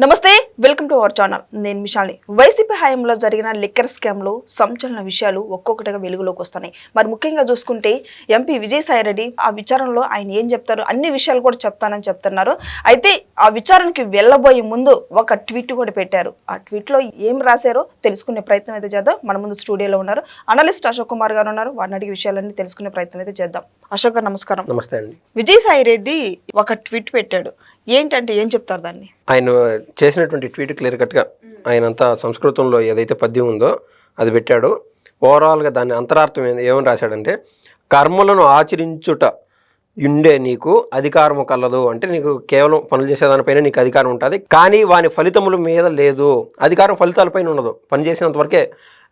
నమస్తే, welcome to our channel. నేను మిషాల్ని. YCP హయాంలో జరిగిన లిక్కర్ స్కామ్లో సంచలన విషయాలు ఒక్కొక్కటిగా వెలుగులోకి వస్తున్నాయి. మరి ముఖ్యంగా చూసుకుంటే ఎంపీ విజయసాయిరెడ్డి ఆ విచారణలో ఆయన ఏం చెప్తారు, అన్ని విషయాలు కూడా చెప్తానని చెప్తున్నారు. అయితే ఆ విచారణకి వెళ్ళబోయే ముందు ఒక ట్వీట్ కూడా పెట్టారు. ఆ ట్వీట్లో ఏం రాశారో తెలుసుకునే ప్రయత్నం అయితే చేద్దాం. మన ముందు స్టూడియోలో ఉన్నారు అనలిస్ట్ అశోక్ కుమార్ గారు ఉన్నారు. వారిని అడిగే విషయాలన్నీ తెలుసుకునే ప్రయత్నం అయితే చేద్దాం. అశోక్ గారు నమస్కారం. నమస్తే అండి. విజయసాయిరెడ్డి ఒక ట్వీట్ పెట్టాడు. ఏంటంటే ఏం చెప్తారు దాన్ని? ఆయన చేసినటువంటి ట్వీట్ క్లియర్ కట్గా ఆయన అంతా సంస్కృతంలో ఏదైతే పద్యం ఉందో అది పెట్టాడు. ఓవరాల్గా దాని అంతరార్థం ఏమని రాశాడంటే, కర్మలను ఆచరించుట ఉండే నీకు అధికారము కలదు. అంటే నీకు కేవలం పనులు చేసేదానిపైన నీకు అధికారం ఉంటుంది, కానీ వాని ఫలితముల మీద లేదు. అధికారం ఫలితాలపైన ఉండదు, పని చేసినంత వరకే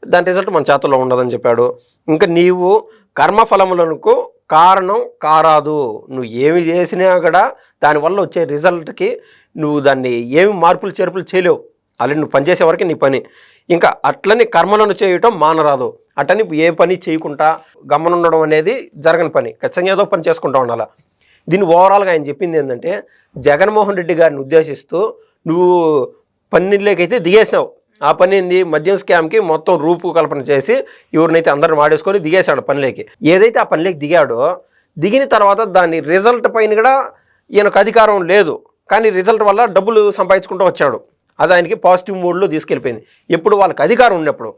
దాని రిజల్ట్ మన చేతుల్లో ఉండదని చెప్పాడు. ఇంకా నీవు కర్మఫలములకు కారణం కారాదు. నువ్వు ఏమి చేసినా కూడా దానివల్ల వచ్చే రిజల్ట్కి నువ్వు దాన్ని ఏమి మార్పులు చేర్పులు చేయలేవు. అలాగే నువ్వు పనిచేసే వరకే నీ పని. ఇంకా అట్లని కర్మలను చేయటం మానరాదు. అట్లని ఏ పని చేయకుండా గమనుండడం అనేది జరగని పని. ఖచ్చితంగా ఏదో పని చేసుకుంటూ ఉండాలి. దీన్ని ఓవరాల్గా ఆయన చెప్పింది ఏంటంటే, జగన్మోహన్ రెడ్డి గారిని ఉద్దేశిస్తూ నువ్వు పనిలోకైతే దిగేసావు. ఆ పని ఏంది? మద్యం స్కామ్కి మొత్తం రూపకల్పన చేసి ఎవరినైతే అందరిని వాడేసుకొని దిగేశాడు పనిలోకి. ఏదైతే ఆ పనిలోకి దిగాడో, దిగిన తర్వాత దాని రిజల్ట్ పైన కూడా ఈయనకు అధికారం లేదు, కానీ రిజల్ట్ వల్ల డబ్బులు సంపాదించుకుంటూ వచ్చాడు. అది ఆయనకి పాజిటివ్ మూడ్లో తీసుకెళ్ళిపోయింది. ఎప్పుడు వాళ్ళకి అధికారం ఉన్నప్పుడు.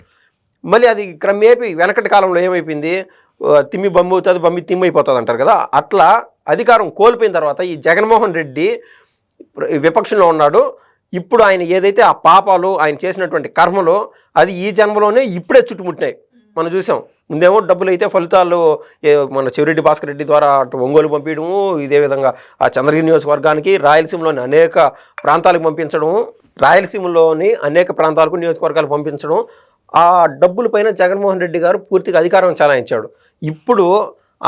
మళ్ళీ అది క్రమేపీ వెనకటి కాలంలో ఏమైపోయింది, తిమ్మి బొమ్మ అవుతుంది, బొమ్మి తిమ్మి అయిపోతుంది అంటారు కదా. అట్లా అధికారం కోల్పోయిన తర్వాత ఈ జగన్మోహన్ రెడ్డి విపక్షంలో ఉన్నాడు. ఇప్పుడు ఆయన ఏదైతే ఆ పాపాలు ఆయన చేసినటువంటి కర్మలు అది ఈ జన్మలోనే ఇప్పుడే చుట్టుముట్టినాయి. మనం చూసాం. ముందేమో డబ్బులు అయితే ఫలితాలు మన చెవిరెడ్డి భాస్కర్ రెడ్డి ద్వారా అటు ఒంగోలు పంపించడము, ఇదే విధంగా ఆ చంద్రగిరి నియోజకవర్గానికి రాయలసీమలోని అనేక ప్రాంతాలకు పంపించడము, రాయలసీమలోని అనేక ప్రాంతాలకు నియోజకవర్గాలు పంపించడం. ఆ డబ్బుల పైన జగన్మోహన్ రెడ్డి గారు పూర్తిగా అధికారం చలాయించాడు. ఇప్పుడు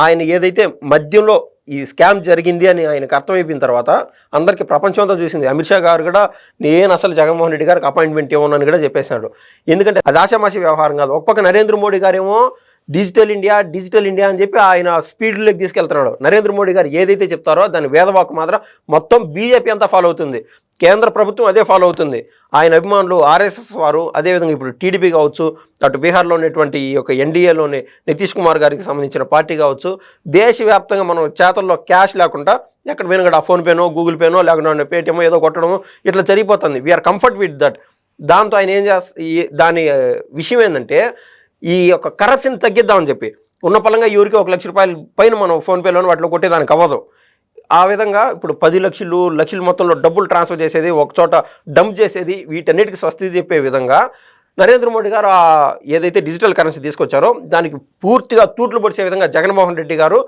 ఆయన ఏదైతే మద్యంలో ఈ స్కామ్ జరిగింది అని ఆయనకు అర్థమైపోయిన తర్వాత అందరికీ ప్రపంచంతో చూసింది. అమిత్ షా గారు కూడా నేను అసలు జగన్మోహన్ రెడ్డి గారికి అపాయింట్మెంట్ ఇవ్వనని కూడా చెప్పేశాడు. ఎందుకంటే అది ఆషామాషి వ్యవహారం కాదు. ఒక పక్క నరేంద్ర మోడీ గారేమో డిజిటల్ ఇండియా అని చెప్పి ఆయన స్పీడ్లోకి తీసుకెళ్తున్నాడు. నరేంద్ర మోడీ గారు ఏదైతే చెప్తారో దాని వేదవాక్కు మాత్రం మొత్తం బీజేపీ అంతా ఫాలో అవుతుంది, కేంద్ర ప్రభుత్వం అదే ఫాలో అవుతుంది. ఆయన అభిమానులు ఆర్ఎస్ఎస్ వారు, అదేవిధంగా ఇప్పుడు టీడీపీ కావచ్చు, అటు బీహార్లో ఉన్నటువంటి ఈ యొక్క ఎన్డీఏలోని నితీష్ కుమార్ గారికి సంబంధించిన పార్టీ కావచ్చు, దేశవ్యాప్తంగా మనం చేతల్లో క్యాష్ లేకుండా ఎక్కడ పోయినా కూడా ఫోన్పేనో గూగుల్ పేనో లేకుండా పేటీఎమో ఏదో కొట్టడమో ఇట్లా జరిగిపోతుంది. We are comfort with that. దాంతో ఆయన ఏం దాని విషయం ఏంటంటే, ఈ యొక్క కరప్షన్ తగ్గిద్దామని చెప్పి ఉన్న పలంగా ఎవరికి 1 లక్ష రూపాయల పైన మనం ఫోన్పేలోని వాటిలో కొట్టేదానికి అవ్వదు. ఆ విధంగా ఇప్పుడు 10 లక్షల మొత్తంలో డబ్బులు ట్రాన్స్ఫర్ చేసేది, ఒకచోట డంప్ చేసేది, వీటన్నిటికీ స్వస్తి చెప్పే విధంగా నరేంద్ర మోడీ గారు ఏదైతే డిజిటల్ కరెన్సీ తీసుకొచ్చారో దానికి పూర్తిగా తూట్లు పొడిచే విధంగా జగన్మోహన్ రెడ్డి గారు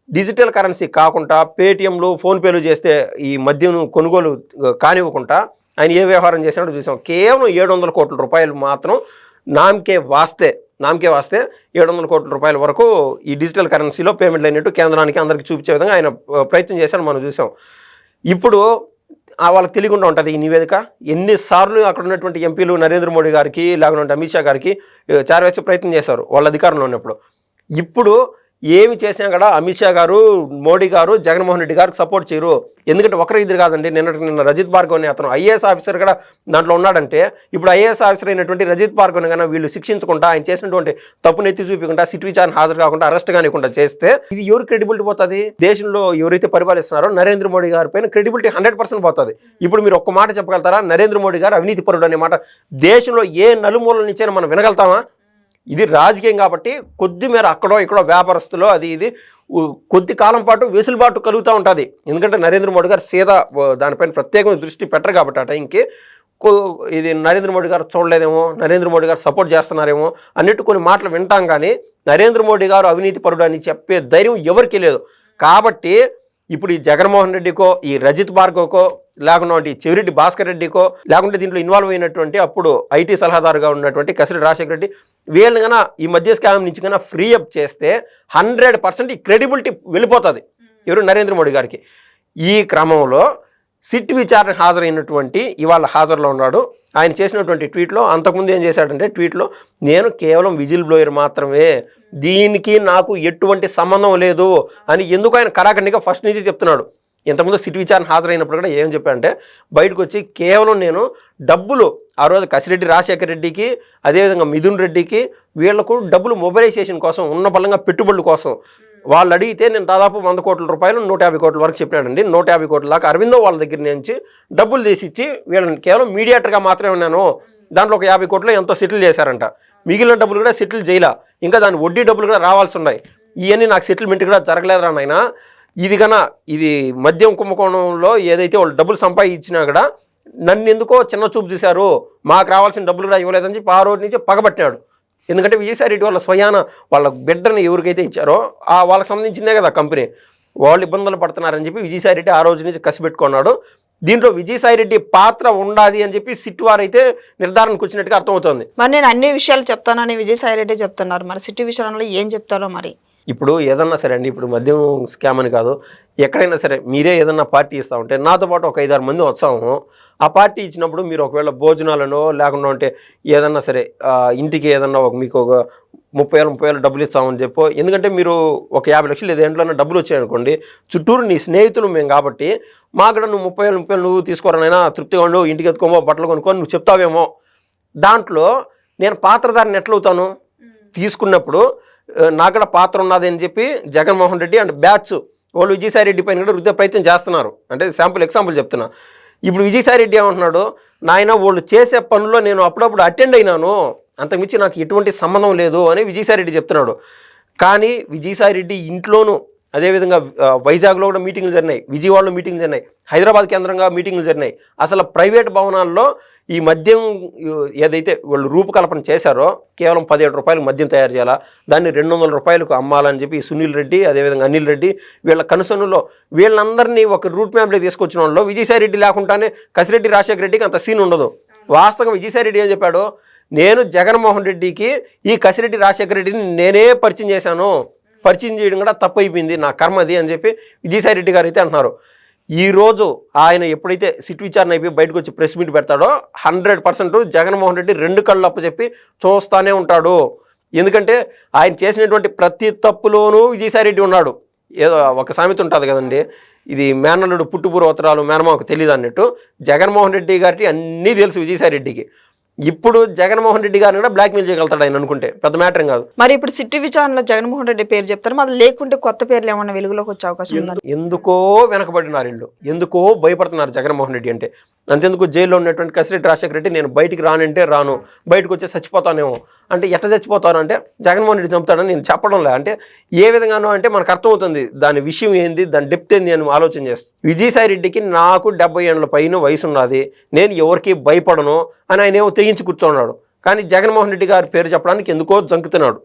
డిజిటల్ కరెన్సీ కాకుండా పేటీఎంలు ఫోన్పేలు చేస్తే ఈ మద్యం కొనుగోలు కానివ్వకుండా ఆయన ఏ వ్యవహారం చేసినట్టు చూసాం. కేవలం 700 కోట్ల రూపాయలు మాత్రం నామకే వాస్తే 700 కోట్ల రూపాయల వరకు ఈ డిజిటల్ కరెన్సీలో పేమెంట్లు అయినట్టు కేంద్రానికి అందరికీ చూపించే విధంగా ఆయన ప్రయత్నం చేశాడు, మనం చూసాం. ఇప్పుడు వాళ్ళకి తెలియకుండా ఉంటుంది ఈ నివేదిక. ఎన్నిసార్లు అక్కడ ఉన్నటువంటి ఎంపీలు నరేంద్ర మోడీ గారికి లేకుంటే అమిత్ షా గారికి చేరవేసే ప్రయత్నం చేశారు వాళ్ళ అధికారంలో ఉన్నప్పుడు. ఇప్పుడు ఏమి చేసినా కూడా అమిత్ షా గారు, మోడీ గారు జగన్మోహన్ రెడ్డి గారికి సపోర్ట్ చేయరు. ఎందుకంటే ఒకరి ఇద్దరు కాదండి. నిన్న రజిత్ భార్గవ్ అని అతను ఐఏఎస్ ఆఫీసర్ కూడా దాంట్లో ఉన్నాడంటే, ఇప్పుడు ఐఏఎస్ ఆఫీసర్ అయినటువంటి రజిత్ భార్గవ్ని కన్నా వీళ్ళు శిక్షించకుండా, ఆయన చేసినటువంటి తప్పును ఎత్తి చూపించకుండా, సిట్ విచారణ హాజరు కాకుండా, అరెస్ట్ కానివ్వకుండా చేస్తే ఇది ఎవరు క్రెడిబిలిటీ పోతుంది? దేశంలో ఎవరైతే పరిపాలిస్తున్నారో నరేంద్ర మోడీ గారి పైన క్రెడిబిలిటీ 100% పోతుంది. ఇప్పుడు మీరు ఒక్క మాట చెప్పగలుగుతారా? నరేంద్ర మోడీ గారు అవినీతి పరుడు అనే మాట దేశంలో ఏ నలుమూలల నుంచైనా మనం వినగలుగుతామా? ఇది రాజకీయం కాబట్టి కొద్ది మేర అక్కడో ఇక్కడో వ్యాపారస్తులో అది ఇది కొద్ది కాలం పాటు వెసులుబాటు కలుగుతూ ఉంటుంది. ఎందుకంటే నరేంద్ర మోడీ గారు సీదా దానిపైన ప్రత్యేకమైన దృష్టి పెట్టరు కాబట్టి ఆ టైంకి ఇది నరేంద్ర మోడీ గారు చూడలేదేమో, నరేంద్ర మోడీ గారు సపోర్ట్ చేస్తున్నారేమో అన్నట్టు కొన్ని మాటలు వింటాం. కానీ నరేంద్ర మోడీ గారు అవినీతి పరుడు అని చెప్పే ధైర్యం ఎవరికీ లేదు. కాబట్టి ఇప్పుడు ఈ జగన్మోహన్ రెడ్డికో, ఈ రజిత్ భార్గవ్కో, లేకుంటే చెవిరెడ్డి భాస్కర్ రెడ్డికో, లేకుంటే దీంట్లో ఇన్వాల్వ్ అయినటువంటి అప్పుడు ఐటీ సలహాదారుగా ఉన్నటువంటి కసిరెడ్డి రాజశేఖర రెడ్డి, వీళ్ళని కన్నా ఈ మధ్య స్కామ్ నుంచి కన్నా ఫ్రీ అప్ చేస్తే 100% ఈ క్రెడిబిలిటీ వెళ్ళిపోతుంది ఎవరు నరేంద్ర మోడీ గారికి. ఈ క్రమంలో సిట్ విచారణ హాజరైనటువంటి ఇవాళ హాజరులో ఉన్నాడు. ఆయన చేసినటువంటి ట్వీట్లో అంతకుముందు ఏం చేశాడంటే, ట్వీట్లో నేను కేవలం విజిల్ బ్లోయర్ మాత్రమే, దీనికి నాకు ఎటువంటి సంబంధం లేదు అని ఎందుకు ఆయన కరాఖండిగా ఫస్ట్ నుంచి చెప్తున్నాడు. ఇంతకుముందు సిటీ విచారణ హాజరైనప్పుడు కూడా ఏం చెప్పానంటే బయటకు వచ్చి కేవలం నేను డబ్బులు ఆ రోజు కసిరెడ్డి రాజశేఖర రెడ్డికి అదేవిధంగా మిథున్ రెడ్డికి వీళ్లకు డబ్బులు మొబిలైజేషన్ కోసం ఉన్న బలంగా పెట్టుబడుల కోసం వాళ్ళు అడిగితే నేను దాదాపు 100 కోట్ల రూపాయలు 150 కోట్ల వరకు చెప్పినాడండి. 150 కోట్ల దాకా అరవిందో వాళ్ళ దగ్గర నుంచి డబ్బులు తీసిచ్చి వీళ్ళని కేవలం మీడియేటర్గా మాత్రమే ఉన్నాను. దాంట్లో ఒక 50 కోట్లు ఎంతో సెటిల్ చేశారంట. మిగిలిన డబ్బులు కూడా సెటిల్ చేయలే. ఇంకా దాని వడ్డీ డబ్బులు కూడా రావాల్సి ఉన్నాయి. ఇవన్నీ నాకు సెటిల్మెంట్ కూడా జరగలేదురా నాయన. ఇది మద్యం కుంభకోణంలో ఏదైతే వాళ్ళు డబ్బులు సంపాదించినా కూడా నన్ను ఎందుకో చిన్న చూపు చూశారు, మాకు రావాల్సిన డబ్బులు కూడా ఇవ్వలేదని చెప్పి ఆ రోజు నుంచి పగబట్టినాడు. ఎందుకంటే విజయసాయి రెడ్డి వాళ్ళ స్వయాన వాళ్ళ బిడ్డని ఎవరికైతే ఇచ్చారో వాళ్ళకి సంబంధించిందే కదా కంపెనీ, వాళ్ళు ఇబ్బందులు పడుతున్నారని చెప్పి విజయసాయి రెడ్డి ఆ రోజు నుంచి కసిపెట్టుకున్నాడు. దీంట్లో విజయసాయి రెడ్డి పాత్ర ఉండాలి అని చెప్పి సిట్ వారు అయితే నిర్ధారణకు వచ్చినట్టుగా అర్థమవుతుంది. మరి నేను అన్ని విషయాలు చెప్తానని విజయసాయి రెడ్డి చెప్తున్నారు. మరి సిటీ విషయంలో ఏం చెప్తారో మరి. ఇప్పుడు ఏదన్నా సరే అండి, ఇప్పుడు మద్యం స్కామ్ అని కాదు, ఎక్కడైనా సరే మీరే ఏదన్నా పార్టీ ఇస్తూ ఉంటే నాతో పాటు ఒక 5-6 మంది వచ్చాము. ఆ పార్టీ ఇచ్చినప్పుడు మీరు ఒకవేళ భోజనాలను లేకుండా ఉంటే ఏదన్నా సరే ఇంటికి ఏదన్నా మీకు ఒక 30,000 డబ్బులు ఇస్తామని చెప్పు. ఎందుకంటే మీరు ఒక 50 లక్షలు ఏదేంట్లోనే డబ్బులు వచ్చాయనుకోండి, చుట్టూరు నీ స్నేహితులు మేము కాబట్టి మాకు కూడా నువ్వు 30,000 నువ్వు తీసుకోరనైనా తృప్తిగా ఉండు, ఇంటికి ఎత్తుకోమో బట్టలు కొనుక్కొని నువ్వు చెప్తావేమో. దాంట్లో నేను పాత్రధారిని ఎట్లవుతాను? తీసుకున్నప్పుడు నాకు కూడా పాత్ర ఉన్నది అని చెప్పి జగన్మోహన్ రెడ్డి అండ్ బ్యాచ్ వాళ్ళు విజయసాయి రెడ్డి పైన కూడా రుద్దే ప్రయత్నం చేస్తున్నారు. అంటే ఎగ్జాంపుల్ చెప్తున్నా. ఇప్పుడు విజయసాయి రెడ్డి ఏమంటున్నాడు, నాయన వాళ్ళు చేసే పనుల్లో నేను అప్పుడప్పుడు అటెండ్ అయినాను, అంతకుమించి నాకు ఎటువంటి సంబంధం లేదు అని విజయసాయి రెడ్డి చెప్తున్నాడు. కానీ విజయసాయి రెడ్డి ఇంట్లోనూ అదేవిధంగా వైజాగ్లో కూడా మీటింగ్లు జరిగినాయి, విజయవాడలో మీటింగ్లు జరిగినాయి, హైదరాబాద్ కేంద్రంగా మీటింగులు జరిగినాయి. అసలు ప్రైవేట్ భవనాల్లో ఈ మద్యం ఏదైతే వాళ్ళు రూపకల్పన చేశారో కేవలం 17 రూపాయలకు మద్యం తయారు చేయాలా, దాన్ని 200 రూపాయలకు అమ్మాలని చెప్పి సునీల్ రెడ్డి అదేవిధంగా అనిల్ రెడ్డి వీళ్ళ కనుసనులో వీళ్ళందరినీ ఒక రూట్ మ్యాప్లో తీసుకొచ్చిన వాళ్ళు విజయసాయి రెడ్డి లేకుండానే కసిరెడ్డి రాజశేఖర రెడ్డికి అంత సీన్ ఉండదు. వాస్తవం విజయసాయి రెడ్డి ఏం చెప్పాడు, నేను జగన్మోహన్ రెడ్డికి ఈ కసిరెడ్డి రాజశేఖర రెడ్డిని నేనే పరిచయం చేశాను, పరిచయం చేయడం కూడా తప్పు అయిపోయింది, నా కర్మది అని చెప్పి విజయసాయి రెడ్డి గారు అయితే అంటున్నారు. ఈరోజు ఆయన ఎప్పుడైతే సిట్ విచారణ అయిపోయి బయటకు వచ్చి ప్రెస్ మీట్ పెడతాడో 100% జగన్మోహన్ రెడ్డి 2 కళ్ళు అప్పచెప్పి చూస్తూనే ఉంటాడు. ఎందుకంటే ఆయన చేసినటువంటి ప్రతి తప్పులోనూ విజయసాయి రెడ్డి ఉన్నాడు. ఏదో ఒక సామెత ఉంటుంది కదండి, ఇది మేనల్లుడు పుట్టుపూర్వోత్తరాలు మేనమాకు తెలియదు అన్నట్టు జగన్మోహన్ రెడ్డి గారికి అన్నీ తెలుసు విజయసాయి రెడ్డికి. ఇప్పుడు జగన్మోహన్ రెడ్డి గారిని కూడా బ్లాక్మెయిల్ చేయగలుగుతాడు ఆయన అనుకుంటే, పెద్ద మ్యాటర్ కాదు. మరి ఇప్పుడు సిట్టి విచారణలో జగన్మోహన్ రెడ్డి పేరు చెప్తారు, మరి లేకుంటే కొత్త పేర్లు ఏమన్నా వెలుగులోకి వచ్చే అవకాశం ఉంది? ఎందుకో వెనకబడినారు వీళ్ళు, ఎందుకో భయపడుతున్నారు జగన్మోహన్ రెడ్డి అంటే. అంతెందుకు జైల్లో ఉన్నటువంటి కసిరెడ్డి రాజశేఖర రెడ్డి నేను బయటికి రానంటే రాను, బయటకు వచ్చి చచ్చిపోతానేమో అంటే ఎట్లా చచ్చిపోతాను అంటే జగన్మోహన్ రెడ్డి చంపుతాడని నేను చెప్పడంలే. అంటే ఏ విధంగానో అంటే మనకు అర్థమవుతుంది దాని విషయం ఏంది, దాని డెప్త్ ఏంది అని ఆలోచన చేస్తాను. విజయసాయి రెడ్డికి నాకు 70 ఏళ్ళ పైన వయసు ఉన్నది, నేను ఎవరికి భయపడను అని ఆయన ఏమో తెగించి కూర్చున్నాడు. కానీ జగన్మోహన్ రెడ్డి గారి పేరు చెప్పడానికి ఎందుకో జంకుతున్నాడు.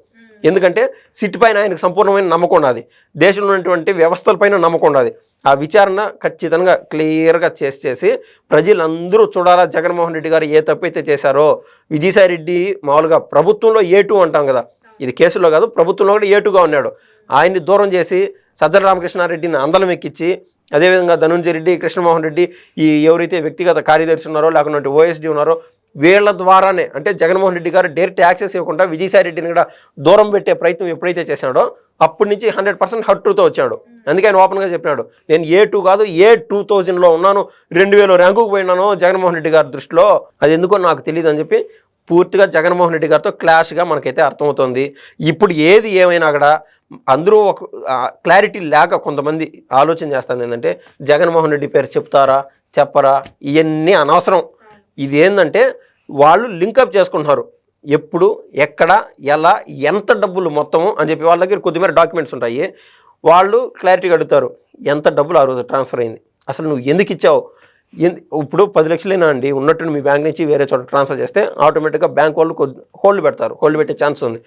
ఎందుకంటే సిట్ పైన ఆయనకు సంపూర్ణమైన నమ్మకం ఉన్నది, దేశంలో ఉన్నటువంటి వ్యవస్థలపైన నమ్మకం ఉన్నది. ఆ విచారణ ఖచ్చితంగా క్లియర్గా చేసి ప్రజలందరూ చూడాలా జగన్మోహన్ రెడ్డి గారు ఏ తప్పైతే చేశారో. విజయసాయి రెడ్డి మామూలుగా ప్రభుత్వంలో A2 అంటాం కదా, ఇది కేసులో కాదు, ప్రభుత్వంలో కూడా A2గా ఉన్నాడు. ఆయన్ని దూరం చేసి సజ్జల రామకృష్ణారెడ్డిని అందలం ఎక్కించి అదేవిధంగా ధనుంజయ రెడ్డి, కృష్ణమోహన్ రెడ్డి ఈ ఎవరైతే వ్యక్తిగత కార్యదర్శి ఉన్నారో లేకుంటే OSD ఉన్నారో వీళ్ళ ద్వారానే అంటే జగన్మోహన్ రెడ్డి గారు డైరెక్ట్ యాక్సెస్ ఇవ్వకుండా విజయసాయి రెడ్డిని కూడా దూరం పెట్టే ప్రయత్నం ఎప్పుడైతే చేశాడో అప్పటి నుంచి 100% హర్టుతో వచ్చాడు. అందుకే ఆయన ఓపెన్గా చెప్పినాడు, నేను A2 కాదు A2000లో ఉన్నాను, 2000 ర్యాంకుకు పోయినాను జగన్మోహన్ రెడ్డి గారి దృష్టిలో, అది ఎందుకో నాకు తెలియదు అని చెప్పి పూర్తిగా జగన్మోహన్ రెడ్డి గారితో క్లాష్గా మనకైతే అర్థమవుతుంది. ఇప్పుడు ఏది ఏమైనా కూడా అందరూ ఒక క్లారిటీ లేక కొంతమంది ఆలోచన చేస్తుంది ఏంటంటే జగన్మోహన్ రెడ్డి పేరు చెప్తారా చెప్పరా, ఇవన్నీ అనవసరం. ఇది ఏంటంటే వాళ్ళు లింకప్ చేసుకుంటున్నారు, ఎప్పుడు ఎక్కడ ఎలా ఎంత డబ్బులు మొత్తము అని చెప్పి వాళ్ళ దగ్గర కొద్దిమేర డాక్యుమెంట్స్ ఉంటాయి. వాళ్ళు క్లారిటీగా అడుగుతారు ఎంత డబ్బులు ఆ రోజు ట్రాన్స్ఫర్ అయింది, అసలు నువ్వు ఎందుకు ఇచ్చావు. ఇప్పుడు 10 లక్షలైనా అండి ఉన్నట్టు మీ బ్యాంక్ నుంచి వేరే చోట ట్రాన్స్ఫర్ చేస్తే ఆటోమేటిక్గా బ్యాంక్ వాళ్ళు హోల్డ్ పెడతారు, హోల్డ్ పెట్టే ఛాన్స్ ఉంది.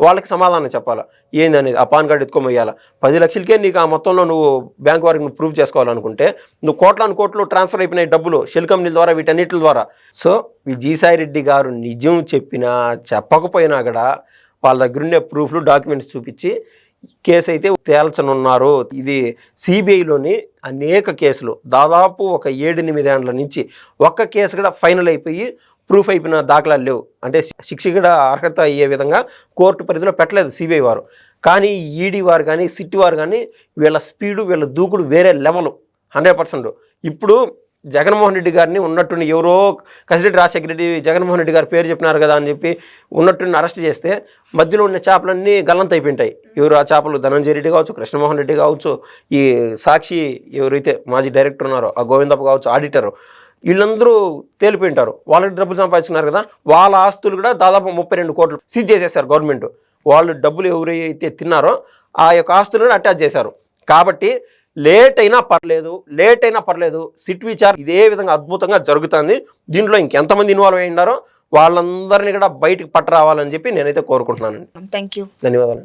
వాళ్ళకి సమాధానం చెప్పాలా ఏంది అనేది, ఆ పాన్ కార్డు ఎత్తుకోమయ్యాలా. 10 లక్షలకే నీకు ఆ మొత్తంలో నువ్వు బ్యాంక్ వారికి నువ్వు ప్రూవ్ చేసుకోవాలనుకుంటే నువ్వు కోట్లు ట్రాన్స్ఫర్ అయిపోయినాయి డబ్బులు షెల్ కంపెనీల ద్వారా వీటన్నిటి ద్వారా. సో విజయసాయి రెడ్డి గారు నిజం చెప్పినా చెప్పకపోయినా కూడా వాళ్ళ దగ్గర ఉండే ప్రూఫ్లు డాక్యుమెంట్స్ చూపించి కేసు అయితే తేల్చనున్నారు. ఇది సిబిఐలోని అనేక కేసులు దాదాపు ఒక 7-8 ఏళ్ల నుంచి ఒక్క కేసు కూడా ఫైనల్ అయిపోయి ప్రూఫ్ అయిపోయిన దాఖలాలు లేవు. అంటే శిక్ష కూడా అర్హత అయ్యే విధంగా కోర్టు పరిధిలో పెట్టలేదు సిబిఐ వారు. కానీ ఈడీ వారు కానీ సిట్ వారు కానీ వీళ్ళ స్పీడు వీళ్ళ దూకుడు వేరే లెవెల్. 100%. ఇప్పుడు జగన్మోహన్ రెడ్డి గారిని ఉన్నట్టుండి ఎవరో కసిరెడ్డి రాజశేఖర రెడ్డి జగన్మోహన్ రెడ్డి గారి పేరు చెప్పినారు కదా అని చెప్పి ఉన్నట్టుండి అరెస్ట్ చేస్తే మధ్యలో ఉన్న చేపలన్నీ గల్లంత అయిపోయింటాయి. ఎవరు ఆ చేపలు ధనంజయ రెడ్డి కావచ్చు, కృష్ణమోహన్ రెడ్డి కావచ్చు, ఈ సాక్షి ఎవరైతే మాజీ డైరెక్టర్ ఉన్నారో ఆ గోవిందప్ప కావచ్చు, ఆడిటర్, వీళ్ళందరూ తేలిపోయింటారు. వాళ్ళకి డబ్బులు సంపాదించుకున్నారు కదా, వాళ్ళ ఆస్తులు కూడా దాదాపు 32 కోట్లు సీజ్ చేసేసారు గవర్నమెంట్. వాళ్ళు డబ్బులు ఎవరైతే తిన్నారో ఆ యొక్క ఆస్తులను కూడా అటాచ్ చేశారు. కాబట్టి లేట్ అయినా పర్లేదు సిట్ విచారణ ఇదే విధంగా అద్భుతంగా జరుగుతుంది. దీంట్లో ఇంకెంతమంది ఇన్వాల్వ్ అయి ఉన్నారో వాళ్ళందరినీ కూడా బయటకు పట్టరావాలని చెప్పి నేనైతే కోరుకుంటున్నానండి. Thank you. ధన్యవాదాలు.